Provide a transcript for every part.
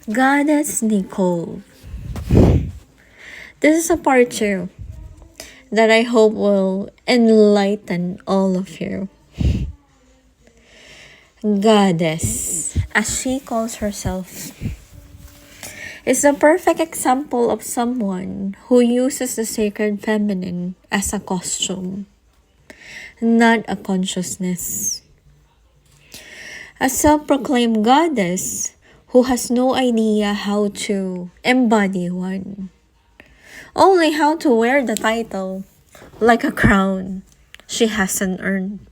Goddess Nicole. This is a part 2 that I hope will enlighten all of you. Goddess, as she calls herself, is the perfect example of someone who uses the sacred feminine as a costume, not a consciousness. A self-proclaimed goddess who has no idea how to embody one, only how to wear the title like a crown she hasn't earned.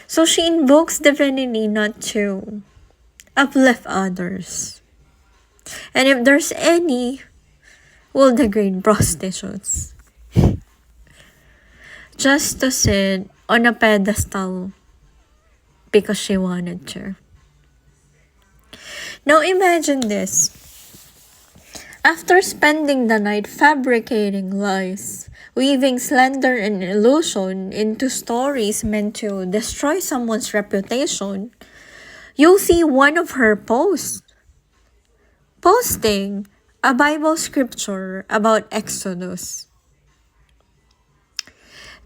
So she invokes divinity not to uplift others. And if there's any, will degrade prostitutes. Just to sit on a pedestal because she wanted to. Now imagine this. After spending the night fabricating lies, weaving slander and illusion into stories meant to destroy someone's reputation, you'll see one of her posts posting a Bible scripture about Exodus.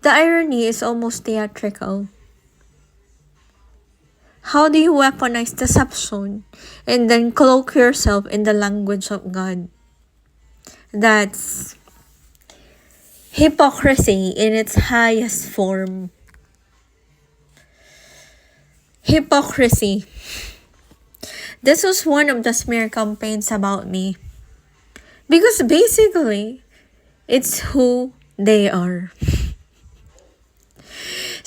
The irony is almost theatrical. How do you weaponize deception and then cloak yourself in the language of God? That's hypocrisy in its highest form. Hypocrisy. This was one of the smear campaigns about me. Because basically, it's who they are.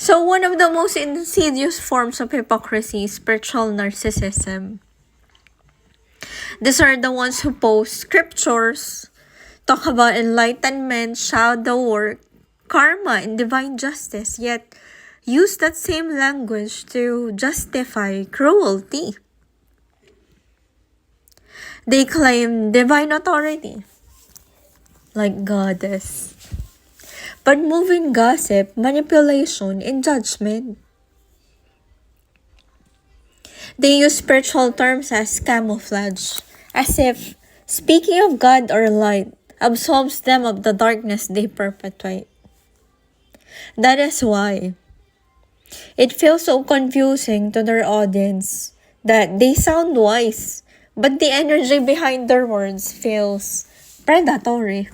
So one of the most insidious forms of hypocrisy is spiritual narcissism. These are the ones who post scriptures, talk about enlightenment, shadow work, karma, and divine justice, yet use that same language to justify cruelty. They claim divine authority, like goddess, but move in gossip, manipulation, and judgment. They use spiritual terms as camouflage, as if speaking of God or light absolves them of the darkness they perpetuate. That is why it feels so confusing to their audience that they sound wise, but the energy behind their words feels predatory.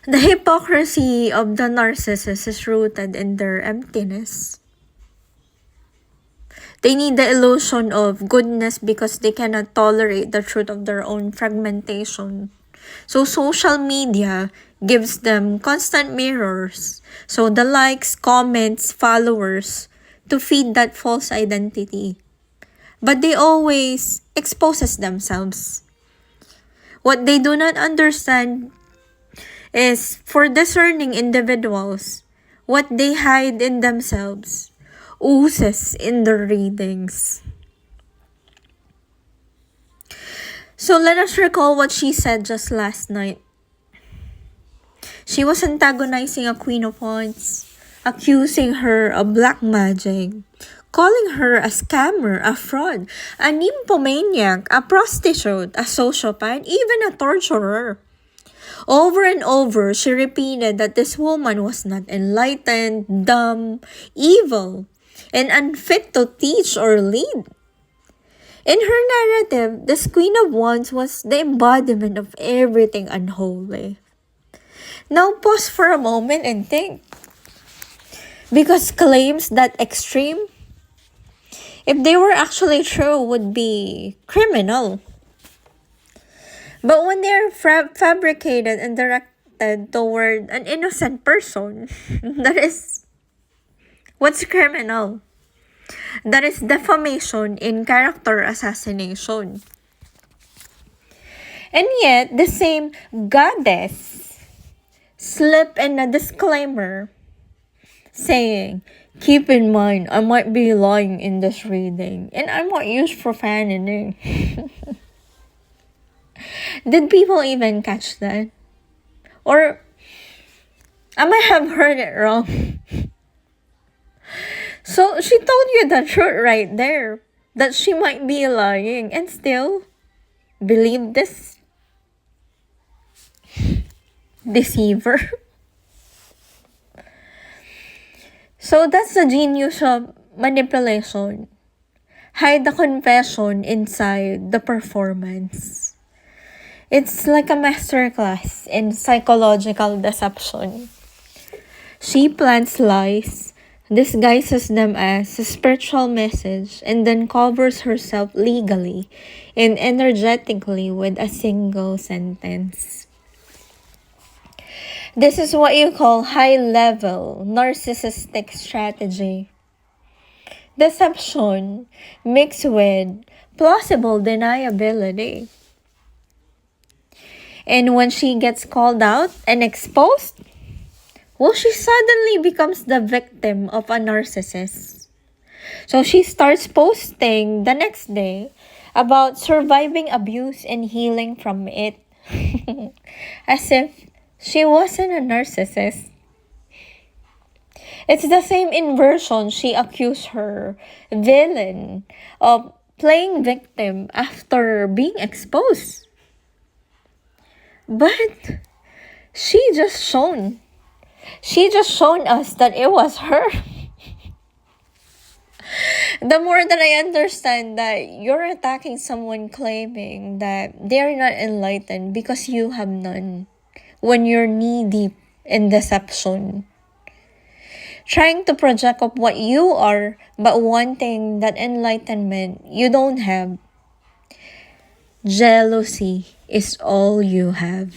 The hypocrisy of the narcissist is rooted in their emptiness. They need the illusion of goodness because they cannot tolerate the truth of their own fragmentation. So social media gives them constant mirrors. So the likes, comments, followers to feed that false identity. But they always exposes themselves. What they do not understand is for discerning individuals, what they hide in themselves oozes in their readings. So let us recall what she said just last night. She was antagonizing a Queen of Wands, accusing her of black magic, calling her a scammer, a fraud, a nymphomaniac, a prostitute, a sociopath, even a torturer. Over and over, she repeated that this woman was not enlightened, dumb, evil, and unfit to teach or lead. In her narrative, this Queen of Wands was the embodiment of everything unholy. Now pause for a moment and think. Because claims that extreme, if they were actually true, would be criminal. But when they are fabricated and directed toward an innocent person, that is what's criminal. That is defamation in character assassination. And yet, the same goddess slip in a disclaimer saying, keep in mind, I might be lying in this reading and I might use profanity. Did people even catch that? Or I might have heard it wrong. So she told you the truth right there, that she might be lying, and still believe this deceiver. So that's the genius of manipulation. Hide the confession inside the performance. It's like a masterclass in psychological deception. She plants lies, disguises them as a spiritual message, and then covers herself legally and energetically with a single sentence. This is what you call high-level narcissistic strategy. Deception mixed with plausible deniability. And when she gets called out and exposed, well, she suddenly becomes the victim of a narcissist. So she starts posting the next day about surviving abuse and healing from it. As if she wasn't a narcissist. It's the same inversion she accused her villain of playing victim after being exposed. But she just shown us that it was her. The more that I understand that you're attacking someone claiming that they're not enlightened because you have none, when you're knee deep in deception. Trying to project up what you are, but wanting that enlightenment you don't have. Jealousy is all you have.